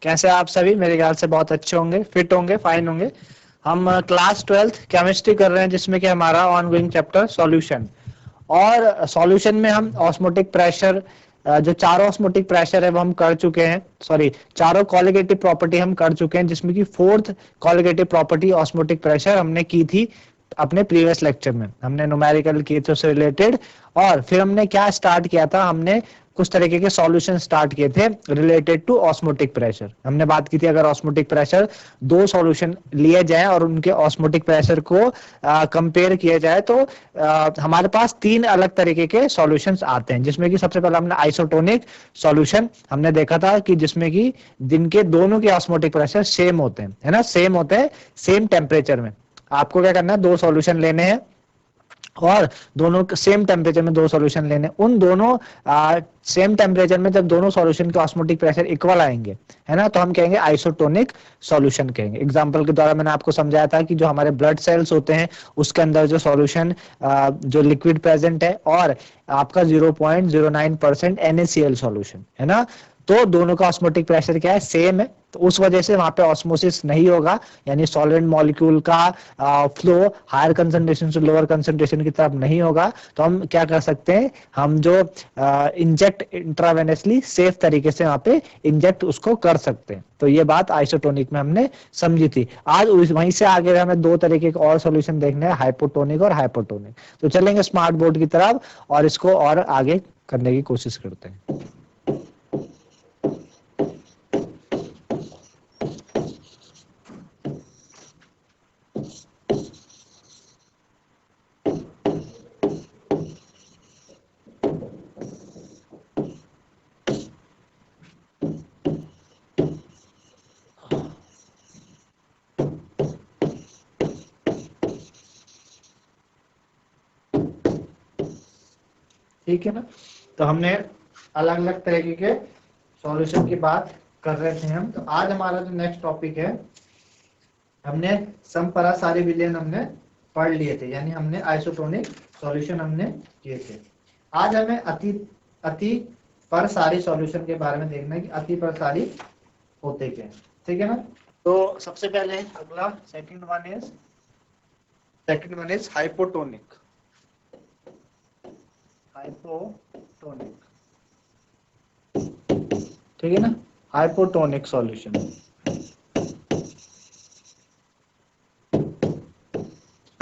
कैसे आप सभी? मेरे ख्याल से बहुत अच्छे होंगे, फिट होंगे, फाइन होंगे। हम क्लास 12th केमिस्ट्री कर रहे हैं, जिसमें कि हमारा ऑनगोइंग चैप्टर सॉल्यूशन, और सॉल्यूशन में हम ऑस्मोटिक प्रेशर, जो चारों ऑस्मोटिक प्रेशर है वो हम कर चुके हैं। सॉरी, चारों कॉलिगेटिव प्रॉपर्टी हम कर चुके हैं, जिसमें कि fourth colligative property osmotic pressure हमने की थी अपने प्रीवियस लेक्चर में। हमने न्यूमेरिकल किए थे उससे रिलेटेड, और फिर हमने क्या स्टार्ट किया था, हमने कुछ तरीके के सॉल्यूशन स्टार्ट किए थे रिलेटेड टू ऑस्मोटिक प्रेशर। हमने बात की थी अगर ऑस्मोटिक प्रेशर दो सॉल्यूशन लिए जाए और उनके ऑस्मोटिक प्रेशर को कंपेयर किया जाए तो हमारे पास तीन अलग तरीके के सॉल्यूशंस आते हैं, जिसमें कि सबसे पहला हमने आइसोटोनिक सॉल्यूशन हमने देखा था कि जिसमें कि जिनके दोनों के ऑस्मोटिक प्रेशर सेम होते हैं, है ना, सेम होते हैं सेम टेम्परेचर में। आपको क्या करना है, दो सॉल्यूशन लेने हैं और दोनों सेम टेम्परेचर में दो सॉल्यूशन लेने। उन दोनों सेम टेम्परेचर में जब दोनों सॉल्यूशन के ऑस्मोटिक प्रेशर इक्वल आएंगे, है ना, तो हम कहेंगे आइसोटोनिक सॉल्यूशन कहेंगे। एग्जांपल के द्वारा मैंने आपको समझाया था कि जो हमारे ब्लड सेल्स होते हैं उसके अंदर जो सॉल्यूशन जो लिक्विड प्रेजेंट है और आपका 0.09% NaCl सॉल्यूशन, है ना, तो दोनों का ऑस्मोटिक प्रेशर क्या है, सेम है। तो उस वजह से वहां पे ऑस्मोसिस नहीं होगा, यानी सॉलिड मॉलिक्यूल का फ्लो हायर कंसंट्रेशन से लोअर कंसंट्रेशन की तरफ नहीं होगा। तो हम क्या कर सकते हैं, हम जो इंजेक्ट इंट्रावेनसली सेफ तरीके से वहां पे इंजेक्ट उसको कर सकते हैं। तो ये बात आइसोटोनिक में हमने समझी थी। आज वहीं से आगे हमें दो तरीके के और सॉल्यूशन देखने हैं, हाइपोटोनिक और हाइपोटोनिक। तो चलेंगे स्मार्ट बोर्ड की तरफ और इसको और आगे करने की कोशिश करते हैं। ठीक है ना, तो हमने अलग अलग तरीके के सॉल्यूशन की बात कर रहे थे हम। तो आज हमारा जो नेक्स्ट टॉपिक है, हमने समपरा सारे विलयन हमने पढ़ लिए थे, यानी हमने आइसोटोनिक सॉल्यूशन हमने किए थे। आज हमें अति पर सारी सॉल्यूशन के बारे में देखना है कि अति पर सारी होते क्या, ठीक है ना। तो सबसे पहले अगला सेकंड वन इज हाइपोटोनिक। ठीक है ना, hypotonic solution.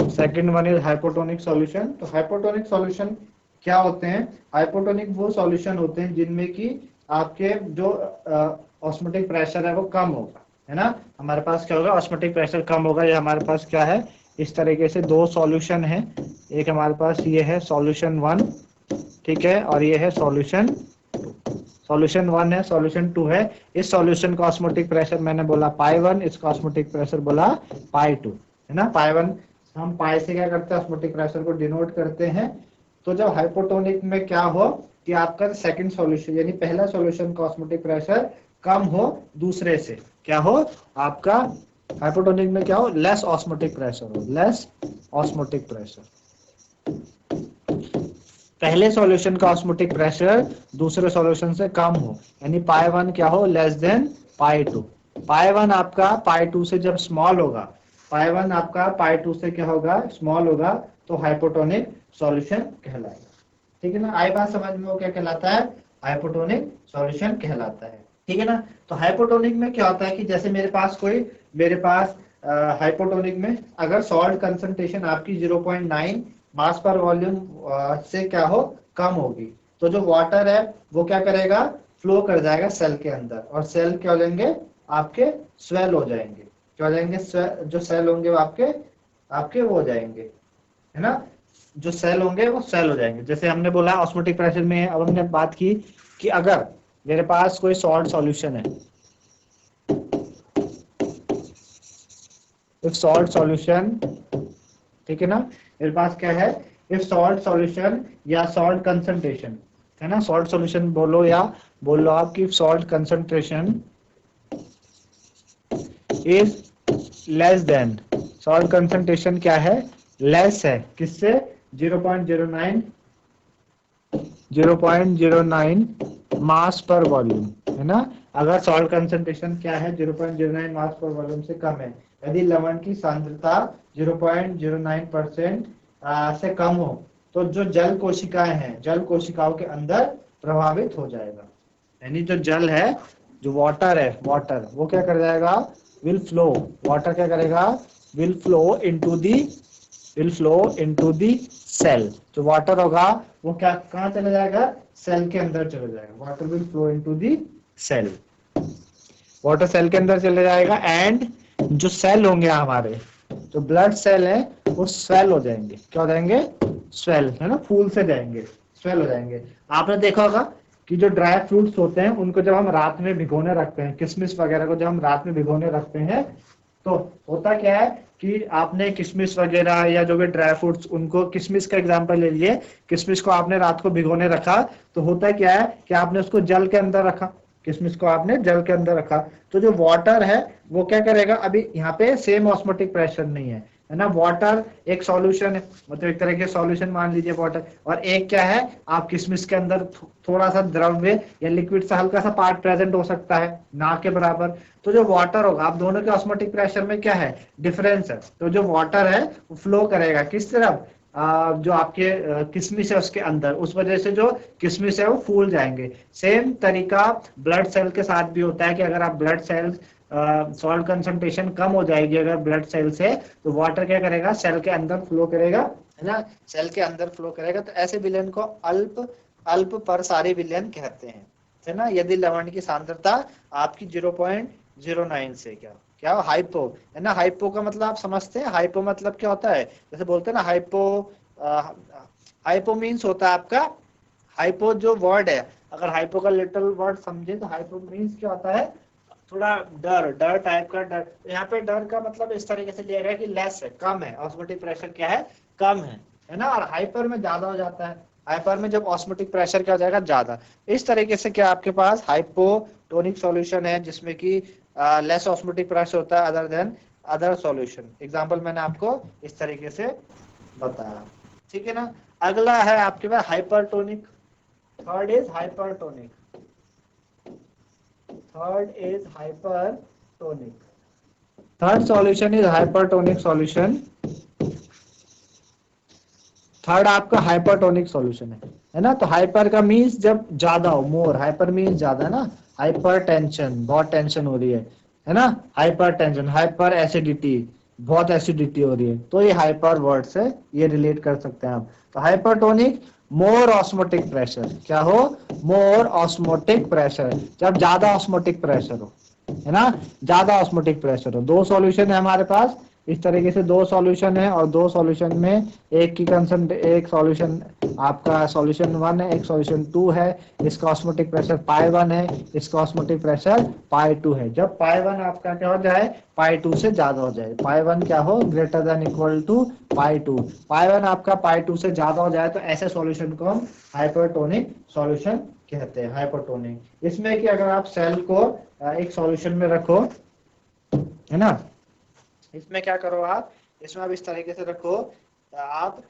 Second one is hypotonic solution. तो हाइपोटोनिक सॉल्यूशन क्या होते हैं? हाइपोटोनिक वो सॉल्यूशन होते हैं जिनमें कि आपके जो ऑस्मोटिक प्रेशर है वो कम होगा, है ना। हमारे पास क्या होगा, ऑस्मोटिक प्रेशर कम होगा। ये हमारे पास क्या है, इस तरीके से दो सॉल्यूशन है। एक हमारे पास ये है सॉल्यूशन 1, ठीक है, और ये है सॉल्यूशन 2। सॉल्यूशन 1 है, सॉल्यूशन 2 है। इस सॉल्यूशन का ऑस्मोटिक प्रेशर मैंने बोला पाई 1, इसका ऑस्मोटिक प्रेशर बोला पाई 2, है ना। पाई 1 हम पाई से क्या करते हैं, ऑस्मोटिक प्रेशर को डिनोट करते हैं। तो जब हाइपोटोनिक में क्या हो कि आपका सेकंड सॉल्यूशन यानी पहला सॉल्यूशन का ऑस्मोटिक प्रेशर कम हो दूसरे से, क्या हो आपका हाइपोटोनिक में क्या हो, लेस ऑस्मोटिक प्रेशर हो, लेस ऑस्मोटिक प्रेशर। पहले सॉल्यूशन का ऑस्मोटिक प्रेशर दूसरे सॉल्यूशन से कम हो, यानी पाई 1 क्या हो, लेस देन पाई 2। पाई 1 आपका पाई 2 से जब स्मॉल होगा, पाई 1 आपका पाई 2 से क्या होगा, स्मॉल होगा, तो हाइपोटोनिक सॉल्यूशन कहलाएगा। ठीक है ना, आई बात समझ में, वो क्या कहलाता है, हाइपोटोनिक सॉल्यूशन कहलाता है। ठीक है ना। तो हाइपोटोनिक में क्या होता है कि जैसे मेरे पास हाइपोटोनिक में अगर सॉल्ट कंसंट्रेशन आपकी 0.9 मास पर वॉल्यूम से क्या हो, कम होगी, तो जो वाटर है वो क्या करेगा, फ्लो कर जाएगा सेल के अंदर, और सेल क्या हो जाएंगे, आपके स्वेल हो जाएंगे। क्या हो जाएंगे, जो सेल होंगे वो आपके वो हो जाएंगे, है ना, जो सेल होंगे वो सेल हो जाएंगे। जैसे हमने बोला ऑस्मोटिक प्रेशर में, अब हमने बात की कि अगर मेरे पास कोई सॉल्ट सॉल्यूशन है, एक सॉल्ट सॉल्यूशन, ठीक है ना, मेरे पास क्या है, इफ सॉल्ट सॉल्यूशन या सॉल्ट कंसंट्रेशन, है ना, सॉल्ट सॉल्यूशन बोलो या बोल लो आप कि salt concentration is less than, salt concentration क्या है, लेस है, किससे, 0.09 मास पर वॉल्यूम, है ना। अगर सॉल्ट कंसंट्रेशन क्या है 0.09 मास पर वॉल्यूम से कम है, यदि लवण की सांद्रता 0.09% से कम हो तो जो जल कोशिकाएं हैं, जल कोशिकाओं के अंदर प्रभावित हो जाएगा। यानी जो जल है, जो वाटर है, वाटर वो क्या कर जाएगा, विल फ्लो, वाटर क्या करेगा, will flow into the cell. जो वाटर होगा वो क्या कहाँ चला जाएगा, सेल के अंदर चला जाएगा। Water will flow into the cell, water cell के अंदर चले जाएगा। एंड जो सेल होंगे हमारे, जो ब्लड सेल है वो स्वेल हो जाएंगे। क्या हो जाएंगे, स्वेल, है ना, फूल से जाएंगे, स्वेल हो जाएंगे। आपने देखा होगा कि जो ड्राई फ्रूट्स होते हैं उनको जब हम रात में भिगोने रखते हैं, किशमिश वगैरह को जब हम रात में भिगोने रखते हैं, तो होता क्या है कि आपने किशमिश वगैरह या जो भी ड्राई फ्रूट्स, उनको, किशमिश का एग्जांपल ले लिए, किशमिश को आपने रात को भिगोने रखा, तो होता क्या है कि आपने उसको जल के अंदर रखा, किशमिश को आपने जल के अंदर रखा, तो जो वाटर है वो क्या करेगा, अभी यहाँ पे सेम ऑस्मोटिक प्रेशर नहीं है ना। वाटर एक सॉल्यूशन है, मतलब एक तरह के सॉल्यूशन मान लीजिए वाटर, और एक क्या है, आप किशमिश के अंदर थोड़ा सा द्रव्य या लिक्विड सा हल्का सा पार्ट प्रेजेंट हो सकता है, ना के बराबर। तो जो वाटर होगा, आप दोनों के ऑस्मोटिक प्रेशर में क्या है, डिफरेंस है। तो जो वाटर है वो फ्लो करेगा किस तरफ, जो आपके किशमिश है उसके अंदर, उस वजह से जो किशमिश है वो फूल जाएंगे। सेम तरीका ब्लड सेल के साथ भी होता है कि अगर आप ब्लड सेल सॉल्ट कंसंट्रेशन कम हो जाएगी अगर ब्लड सेल से, तो वाटर क्या करेगा, सेल के अंदर फ्लो करेगा, है ना, सेल के अंदर फ्लो करेगा। तो ऐसे विलयन को अल्प अल्प प्रसारी विलयन कहते हैं, है ना। यदि लवण की सांद्रता आपकी 0.09 से क्या क्या हाइपो, है ना। हाइपो का मतलब आप समझते हैं, हाइपो मतलब क्या होता है, जैसे बोलते हैं ना हाइपो, हाइपो मीन्स होता है आपका, हाइपो जो वर्ड है, अगर हाइपो का लिटिल वर्ड समझे तो हाइपो मीन्स क्या होता है, थोड़ा डर, डर टाइप का डर। यहाँ पे डर का मतलब इस तरीके से लिया गया कि लेस है, कम है, ऑस्मोटिक प्रेशर क्या है, कम है ना। और हाइपर में ज्यादा हो जाता है, हाइपर में जब ऑस्मोटिक प्रेशर क्या हो जाएगा, ज्यादा। इस तरीके से क्या आपके पास हाइपोटोनिक सॉल्यूशन है जिसमें कि लेस ऑस्मोटिक प्रेशर होता है other than other solution. Example मैंने आपको इस तरीके से बताया, ठीक है ना। अगला है आपके पास hypertonic, third is hypertonic, third is hypertonic, third solution is hypertonic solution, third आपका हाइपरटोनिक सॉल्यूशन है ना। तो हाइपर का मीन्स जब ज्यादा हो, मोर, हाइपर मीन्स ज्यादा ना, हाइपर टेंशन, बहुत टेंशन हो रही है ना, हाइपर टेंशन, हाइपर एसिडिटी, बहुत एसिडिटी हो रही है, तो ये हाइपर वर्ड से ये रिलेट कर सकते हैं आप। तो हाइपरटोनिक, मोर ऑस्मोटिक प्रेशर, क्या हो, मोर ऑस्मोटिक प्रेशर, जब ज्यादा ऑस्मोटिक प्रेशर हो, है ना, ज्यादा ऑस्मोटिक प्रेशर हो। दो सॉल्यूशन है हमारे पास, इस तरीके से दो सॉल्यूशन है, और दो सॉल्यूशन में एक की कंसंट, एक सॉल्यूशन आपका सॉल्यूशन 1 है, एक सॉल्यूशन 2 है, इसका ऑस्मोटिक प्रेशर पाई 1 है, इसका ऑस्मोटिक प्रेशर पाई 2 है। जब पाई 1 आपका क्या हो जाए, पाई 2 से ज्यादा हो जाए, पाई 1 क्या हो, ग्रेटर देन इक्वल टू पाई 2, पाई 1 आपका पाई 2 से ज्यादा हो जाए, तो ऐसे सॉल्यूशन को हम हाइपरटोनिक सॉल्यूशन कहते हैं, हाइपरटोनिक। इसमें कि अगर आप सेल को एक सॉल्यूशन में रखो, है ना, इसमें क्या करो आप, इसमें आप इस तरीके से रखो, आप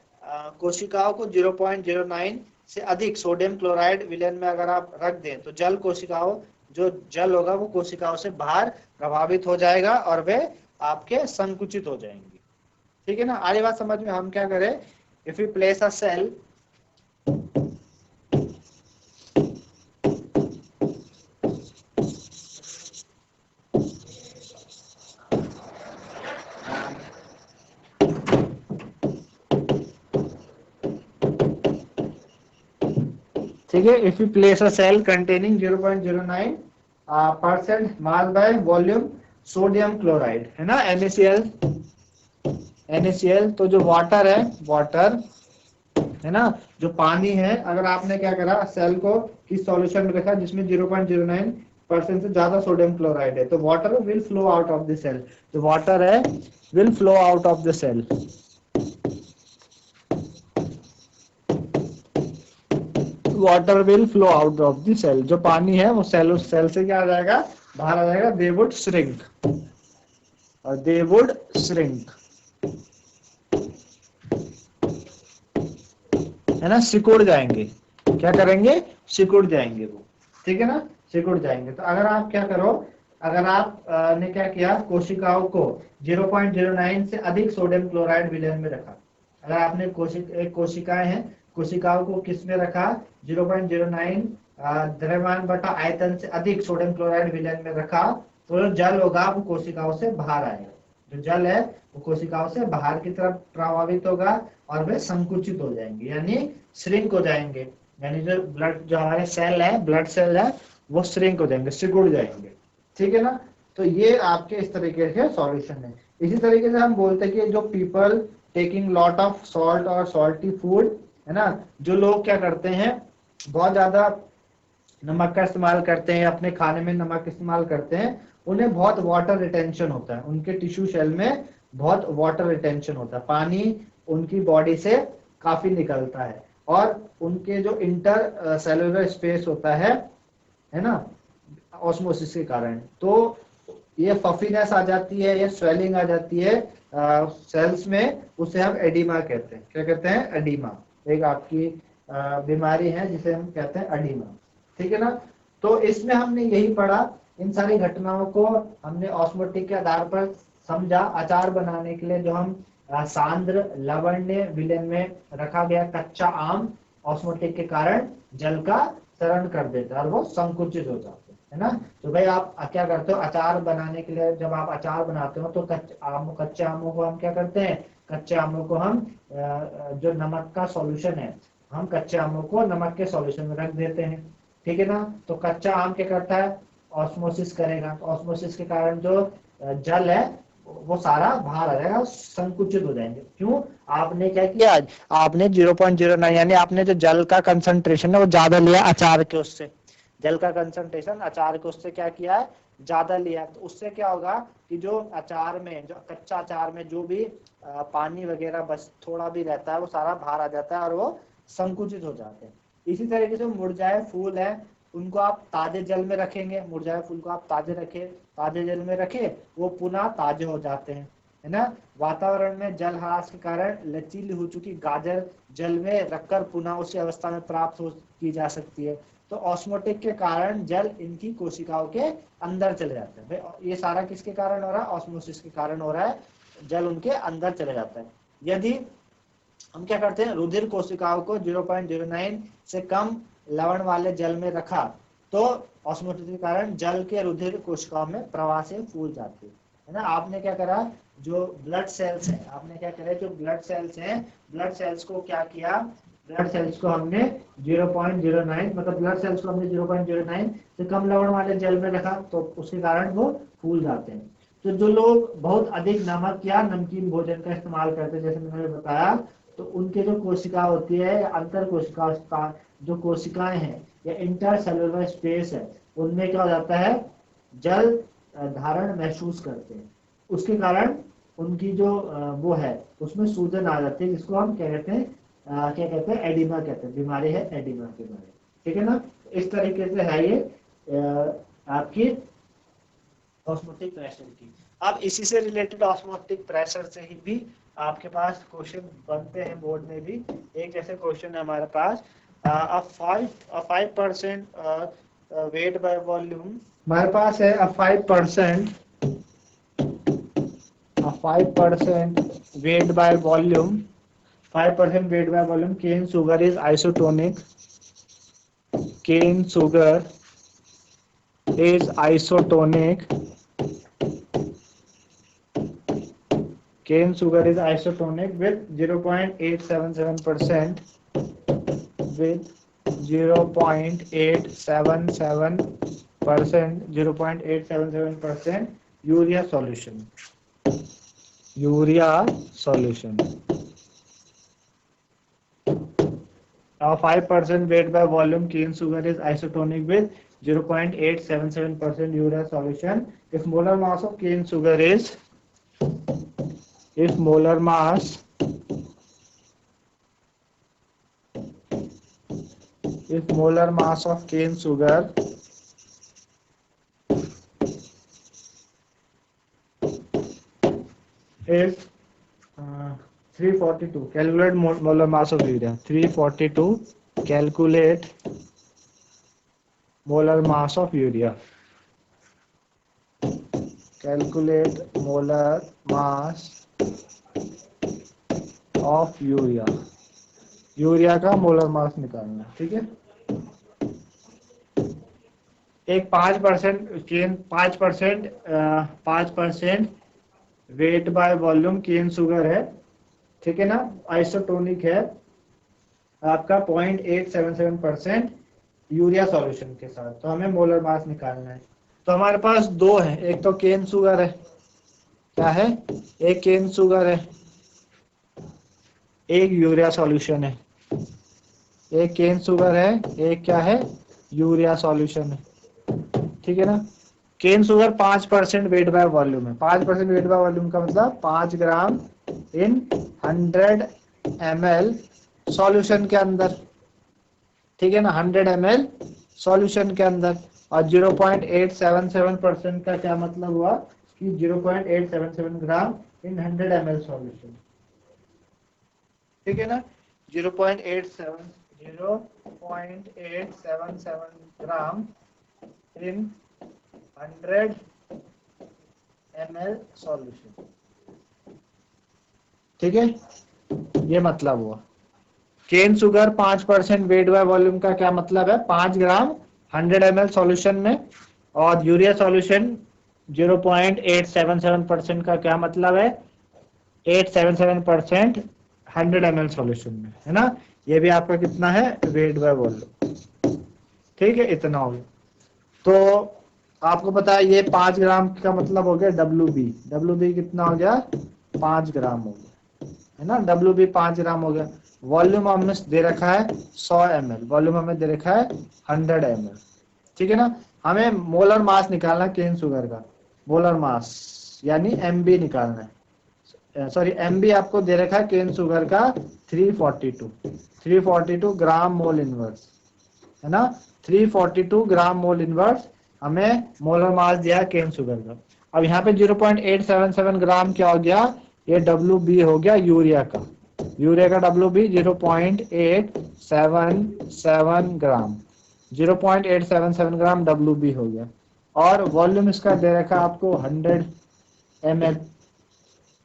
कोशिकाओं को 0.09 से अधिक सोडियम क्लोराइड विलयन में अगर आप रख दें, तो जल कोशिकाओं, जो जल होगा वो कोशिकाओं से बाहर प्रभावित हो जाएगा और वे आपके संकुचित हो जाएंगे, ठीक है ना। आगे बात समझ में, हम क्या करें, if you place a cell, ठीक है, if you place a cell containing 0.09% mass by volume sodium chloride, है ना, NaCl, NaCl, तो जो वाटर है, वाटर, है ना, जो पानी है, अगर आपने क्या करा, सेल को किस सॉल्यूशन में रखा जिसमें 0.09% से ज्यादा सोडियम क्लोराइड है, तो water will flow out of the cell, जो वाटर है will flow out of the cell, water will flow out of the cell, जो पानी है वो सेल, उस सेल से क्या आ जाएगा, बाहर आ जाएगा, दे वुड श्रिंक, और दे वुड श्रिंक, है ना, सिकुड़ जाएंगे, क्या करेंगे, सिकुड़ जाएंगे वो, ठीक है ना। सिकुड़ जाएंगे। तो अगर आप क्या करो, अगर आप ने क्या किया, कोशिकाओं को 0.09 से अधिक सोडियम क्लोराइड विलयन में रखा। अगर आपने एक कोशिकाएं हैं, कोशिकाओं को किस में रखा, 0.09 द्रव्यमान बटा आयतन से अधिक सोडियम क्लोराइड विलयन में रखा, तो जो जल होगा वो कोशिकाओं से बाहर आएगा। जो जल है वो कोशिकाओं से बाहर की तरफ प्रभावित होगा और वे संकुचित हो जाएंगे, यानी श्रिंक हो जाएंगे। यानी जो ब्लड, जो हमारे सेल है, ब्लड सेल है, वो श्रिंक हो जाएंगे, सिकुड़ जाएंगे। ठीक है ना। तो ये आपके इस तरीके से सॉल्यूशन है। इसी तरीके से हम बोलते हैं कि जो people taking lot of salt और सॉल्टी फूड, है ना, जो लोग क्या करते हैं, बहुत ज्यादा नमक का इस्तेमाल करते हैं, अपने खाने में नमक इस्तेमाल करते हैं, उन्हें बहुत वाटर रिटेंशन होता है, उनके टिश्यू सेल में बहुत वाटर रिटेंशन होता है, पानी उनकी बॉडी से काफी निकलता है, और उनके जो इंटर सेलुलर स्पेस होता है ना, ऑस्मोसिस के कारण, तो ये फफीनेस आ जाती है, ये स्वेलिंग आ जाती है सेल्स में, उसे हम एडिमा कहते हैं। क्या कहते हैं? एडिमा। एक आपकी बीमारी है जिसे हम कहते हैं एडिमा। ठीक है ना। तो इसमें हमने यही पढ़ा, इन सारी घटनाओं को हमने ऑस्मोटिक के आधार पर समझा। अचार बनाने के लिए जो हम सांद्र लवण्य विलयन में रखा गया कच्चा आम ऑस्मोटिक के कारण जल का शरण कर देता है और वो संकुचित हो जाते है ना। तो भाई आप क्या करते हो, अचार बनाने के लिए जब आप अचार बनाते हो तो कच्चे आमों को हम क्या करते हैं, कच्चे आमों को हम जो नमक का सॉल्यूशन है, हम कच्चे आमों को नमक के सॉल्यूशन में रख देते हैं। ठीक है ना। तो कच्चा आम क्या करता है, ऑस्मोसिस करेगा, ऑस्मोसिस के कारण जो जल है वो सारा बाहर आ जाएगा, संकुचित हो जाएंगे। क्यों? आपने क्या किया, आपने 0.09 यानी आपने जो जल का कंसंट्रेशन है वो ज्यादा लिया अचार के, उससे जल का कंसंट्रेशन अचार के उससे क्या किया है, ज्यादा लिया। तो उससे क्या होगा कि जो अचार में, जो कच्चा अचार में जो भी पानी वगैरह बस थोड़ा भी रहता है वो सारा बाहर आ जाता है और वो संकुचित हो जाते हैं। इसी तरीके से मुरझाए फूल है, उनको आप ताजे जल में रखेंगे, मुरझाए फूल को आप ताजे जल में रखे, वो पुनः ताजे हो जाते हैं, है ना। वातावरण में जल ह्रास के कारण लचीली हो चुकी गाजर जल में रखकर पुनः उसी अवस्था में प्राप्त की जा सकती है। तो ऑस्मोटिक के कारण जल इनकी कोशिकाओं के अंदर चले जाते हैं। ये सारा किसके कारण हो रहा है? ऑस्मोसिस के कारण हो रहा है, जल उनके अंदर चले जाता है। यदि हम क्या करते हैं, रुधिर कोशिकाओं को 0.09 से कम लवण वाले जल में रखा, तो ऑस्मोसिस के कारण जल के रुधिर कोशिकाओं में प्रवाह से फूल जाती है ना। आपने क्या करा, जो ब्लड सेल्स हैं, आपने क्या करा, जो ब्लड सेल्स हैं, ब्लड सेल्स को क्या किया, ब्लड सेल्स को हमने 0.09 मतलब ब्लड सेल्स को हमने 0.09 से कम लवण वाले जल में रखा, तो उसके कारण वो फूल जाते हैं। तो जो लोग बहुत अधिक नमक या नमकीन भोजन का इस्तेमाल करते हैं, जैसे मैंने बताया, तो उनके जो कोशिका होती है, अंतर कोशिका जो कोशिकाएं हैं या इंटर सेलुलर स्पेस है, उनमें क्या हो जाता है, जल धारण महसूस करते हैं। उसके कारण उनकी जो वो है उसमें सूजन आ जाती है, जिसको हम क्या कहते हैं, एडिमा कहते हैं, बीमारी है एडिमा की बीमारी। ठीक है ना। इस तरीके से है ये आपकी ऑस्मोटिक प्रेशर की। अब इसी से रिलेटेड ऑस्मोटिक प्रेशर से ही भी आपके पास क्वेश्चन बनते हैं बोर्ड में भी। एक जैसे क्वेश्चन है हमारे पास, 5% वेट बाय वॉल्यूम, हमारे पास है 5% weight by volume, 5% weight by volume, cane sugar is isotonic, cane sugar is isotonic, cane sugar is isotonic with 0.877%, with 0.877% urea solution. Now 5% weight by volume cane sugar is isotonic with 0.877% urea solution. If molar mass of cane sugar is, if molar mass of cane sugar is 342, calculate molar mass of urea. 342, calculate molar mass of urea, calculate molar mass of urea, urea का molar mass निकालना, ठीक है। एक 5% cane 5% weight by volume cane sugar है, ठीक है ना, isotonic है आपका 0.877% यूरिया सॉल्यूशन के साथ, तो हमें मोलर मास निकालना है। तो हमारे पास दो है, एक तो केन शुगर है, क्या है, एक केन शुगर है, एक यूरिया सॉल्यूशन है, एक केन शुगर है, एक क्या है, यूरिया सॉल्यूशन है, ठीक है ना। Cane sugar 5% weight by volume है, 5% वेट बाय वॉल्यूम का मतलब 5 ग्राम इन 100 ml सॉल्यूशन के अंदर, ठीक है ना, 100 ml सॉल्यूशन के अंदर। और 0.877% का क्या मतलब हुआ कि 0.877 ग्राम इन 100 ml सॉल्यूशन, ठीक है ना। 0.877 ग्राम इन 100 ml सॉल्यूशन, ठीक है, ये मतलब हुआ। Cane sugar 5% weight by volume का क्या मतलब है, 5 ग्राम 100 ml सॉल्यूशन में, और यूरिया सॉल्यूशन 0.877% का क्या मतलब है, 877% 100 ml सॉल्यूशन में, है ना। ये भी आपका कितना है, वेट बाय वॉल्यूम, ठीक है, इतना हो गया। तो आपको पता है ये 5 ग्राम का मतलब हो गया डब्ल्यू बी कितना हो गया, 5 ग्राम हो गया, है ना, डब्ल्यू बी 5 ग्राम हो गया। वॉल्यूम हमें दे रखा है 100 ml, वॉल्यूम हमें दे रखा है 100 ml, ठीक है ना। हमें मोलर मास निकालना है केन शुगर का, मोलर मास यानी एमबी निकालना है, सॉरी एमबी आपको दे रखा है केन शुगर का 342 ग्राम मोल इनवर्स, है ना, 342 ग्राम मोल इनवर्स हमें मोलर मास दिया केन शुगर का। अब यहाँ पे 0.877 ग्राम क्या हो गया, ये डब्ल्यू बी हो गया यूरिया का, यूरिया का डब्ल्यू बी 0.877 ग्राम, 0.877 ग्राम डब्ल्यू बी हो गया। और वॉल्यूम इसका दे रखा आपको 100 ml,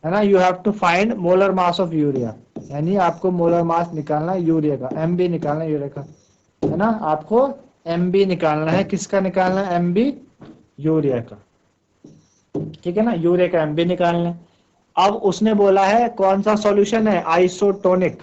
है ना। You have to find molar mass of urea, यानी आपको मोलर मास निकालना है यूरिया का, एमबी निकालना है यूरिया का, है ना। आपको एमबी निकालना है, किसका निकालना है, एमबी यूरिया का, ठीक है ना, यूरिया का एमबी निकालना है। अब उसने बोला है कौन सा सॉल्यूशन है, आइसोटोनिक,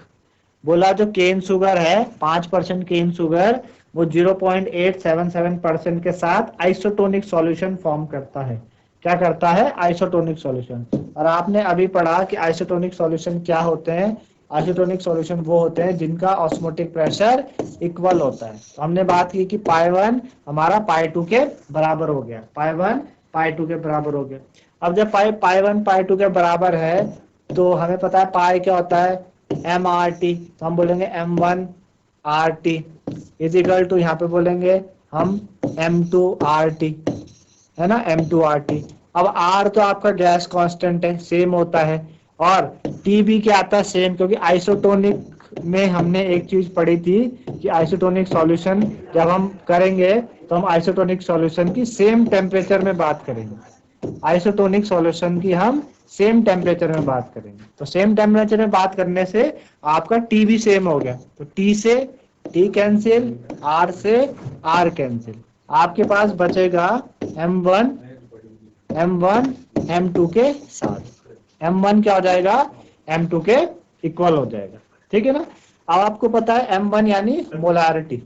बोला जो केन शुगर है 5% केन शुगर वो 0.877% के साथ आइसोटोनिक सॉल्यूशन फॉर्म करता है, क्या करता है, आइसोटोनिक सॉल्यूशन। और आपने अभी पढ़ा कि आइसोटोनिक सॉल्यूशन क्या होते हैं, आइसोटोनिक सॉल्यूशन वो होते हैं जिनका ऑस्मोटिक प्रेशर इक्वल होता है। तो हमने बात की कि पाई 1 हमारा पाई 2 के बराबर हो गया, पाई 1 पाई 2 के बराबर हो गया। अब जब पाई 1 पाई 2 के बराबर है तो हमें पता है पाई क्या होता है, एम आर टी, तो हम बोलेंगे M1 RT is equal to, यहाँ पे बोलेंगे हम M2 RT, है ना, M2 RT। अब R तो आपका गैस कांस्टेंट है, सेम होता है, और T भी क्या आता है, सेम, क्योंकि आइसोटोनिक में हमने एक चीज पढ़ी थी कि आइसोटोनिक सॉल्यूशन जब हम करेंगे तो हम आइसोटोनिक सॉल्यूशन की सेम टेम्परेचर में बात करेंगे, आइसोटोनिक सॉल्यूशन की हम सेम टेम्परेचर में बात करेंगे। तो सेम टेम्परेचर में बात करने से आपका टी भी सेम हो गया, तो टी से टी कैंसिल, आर से आर कैंसिल, आपके पास बचेगा M1 M2 के साथ, M1 क्या हो जाएगा, M2 के इक्वल हो जाएगा, ठीक है ना। अब आपको पता है M1 यानी मोलारिटी,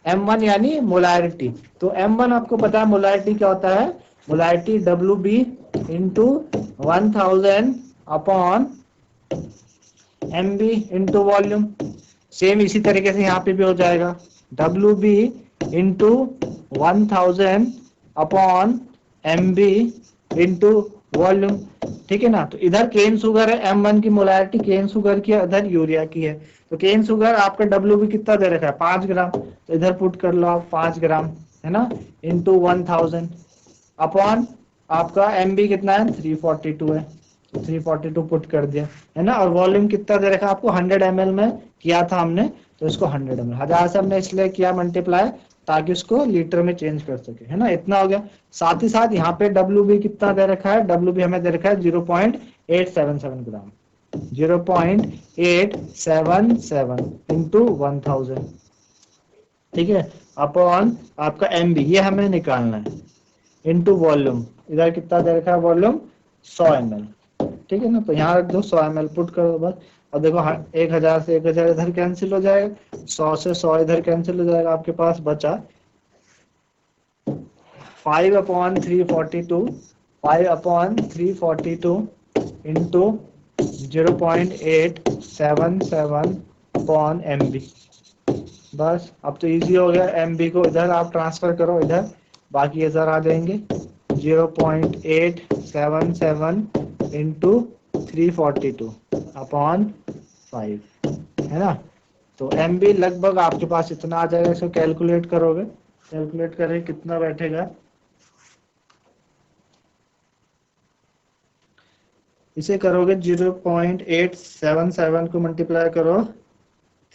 M1 यानी मोलारिटी, तो M1 आपको पता है मोलारिटी क्या होता है, molarity WB into 1000 upon MB into volume. Same इसी तरीके से यहाँ पे भी हो जाएगा, WB into 1000 upon MB into volume, ठीक है ना। तो इधर केन शुगर है, M1 की मोलारिटी केन शुगर की है, इधर यूरिया की है। तो केन शुगर आपका WB कितना दे रखा है, 5 ग्राम, तो इधर पुट कर लो आप 5 ग्राम, है ना, इंटू 1000 अपॉन आपका MB कितना है, 342 है, 342 पुट कर दिया, है ना। और वॉल्यूम कितना दे रखा है आपको, 100 ml में किया था हमने, तो इसको 100 ml, 1000 से हमने इसलिए किया मल्टीप्लाई ताकि उसको लीटर में चेंज कर सके, है ना, इतना हो गया। साथ ही साथ यहाँ पे WB कितना दे रखा है, WB हमें दे रखा है 0.877 ग्राम, 0.877 इंटू 1000, ठीक है, अपॉन आपका MB, ये हमें निकालना है, इंटू वॉल्यूम, इधर कितना दे रखा है वॉल्यूम 100 ml, ठीक है ना, तो यहाँ रख दो 100 ml पुट करो बस। और देखो 1000 से 1000 इधर कैंसिल हो जाएगा, 100 से 100 इधर कैंसिल हो जाएगा, आपके पास बचा 5/342, 5/342 इंटू 0.877 अपॉन MB। बस अब तो इजी हो गया, MB को इधर आप ट्रांसफर करो, इधर बाकी इधर आ जाएंगे 0.877 इंटू 342 अपॉन 5, है ना। तो MB लगभग आपके पास इतना आ जाएगा, इसको कैलकुलेट करोगे, कैलकुलेट करें कितना बैठेगा, इसे करोगे 0.877 को मल्टीप्लाई करो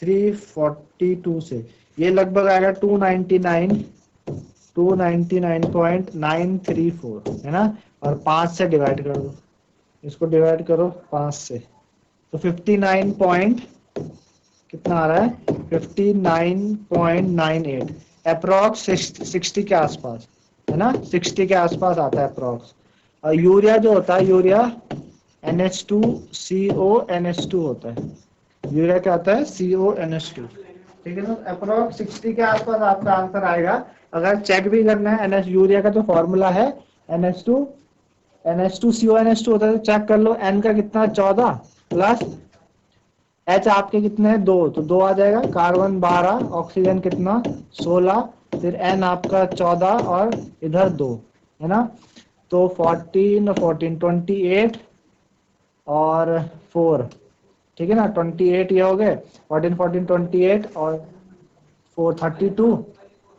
342 से, ये लगभग आएगा 299.934, है ना, और 5 से डिवाइड कर दो, इसको डिवाइड करो 5 से, तो 59 पॉइंट कितना आ रहा है, 59.98 अप्रोक्स 60 के आसपास, है ना, 60 के आसपास आता है अप्रोक्स। और यूरिया जो होता है, यूरिया NH2CONH2 होता है, यूरिया क्या होता है, CONH2, ठीक है ना, अप्रोक्स 60 के आसपास आपका आंसर आएगा। अगर चेक भी करना है, NH यूरिया का जो फॉर्मूला है NH2CONH2 होता है, तो चेक कर लो, N का कितना 14 प्लस H आपके कितने हैं 2, तो 2 आ जाएगा, कार्बन 12, ऑक्सीजन कितना 16, फिर N आपका 14 और इधर 2, है ना, तो 14 28 और 4, ठीक है ना, 28 ये हो गए, 14 28 और 4 32,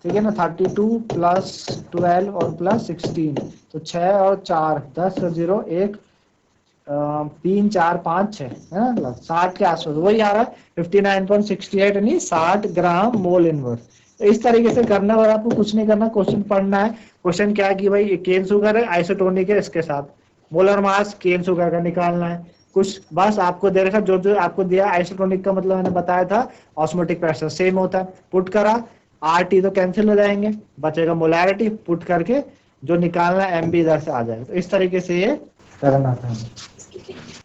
ठीक है ना, 32 प्लस 12 और प्लस 16, तो 6 और 4 10 और 0 1 3 4 5 6, है ना, 60 के आसपास वही आ रहा है, 59.68 यानी 60 ग्राम मोल इनवर्स। तो इस तरीके से करना, और आपको कुछ नहीं करना, क्वेश्चन पढ़ना है। क्वेश्चन क्या है कि भाई केन शुगर है, आइसोटोनिक है, इसके साथ मोलर मास केन शुगर का निकालना है, कुछ बस आपको दे रखा, जो जो आपको दिया, आइसोटोनिक का मतलब मैंने बताया था ऑस्मोटिक प्रेशर सेम होता है, पुट करा, RT तो कैंसिल हो जाएंगे, बचेगा मोलैरिटी, पुट करके जो निकालना है MB इधर से आ जाएगा। तो इस तरीके से ये करना था।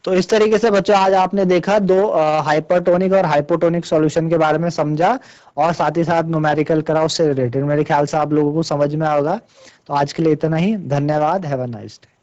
तो इस तरीके से बच्चों आज आपने देखा दो हाइपरटोनिक और हाइपोटोनिक सॉल्यूशन के बारे में समझा, और साथ ही साथ न्यूमेरिकल करा उससे रिलेटेड। मेरे ख्याल से आप लोगों को समझ में आएगा। तो आज के लिए इतना ही, धन्यवाद, हैव अ नाइस डे।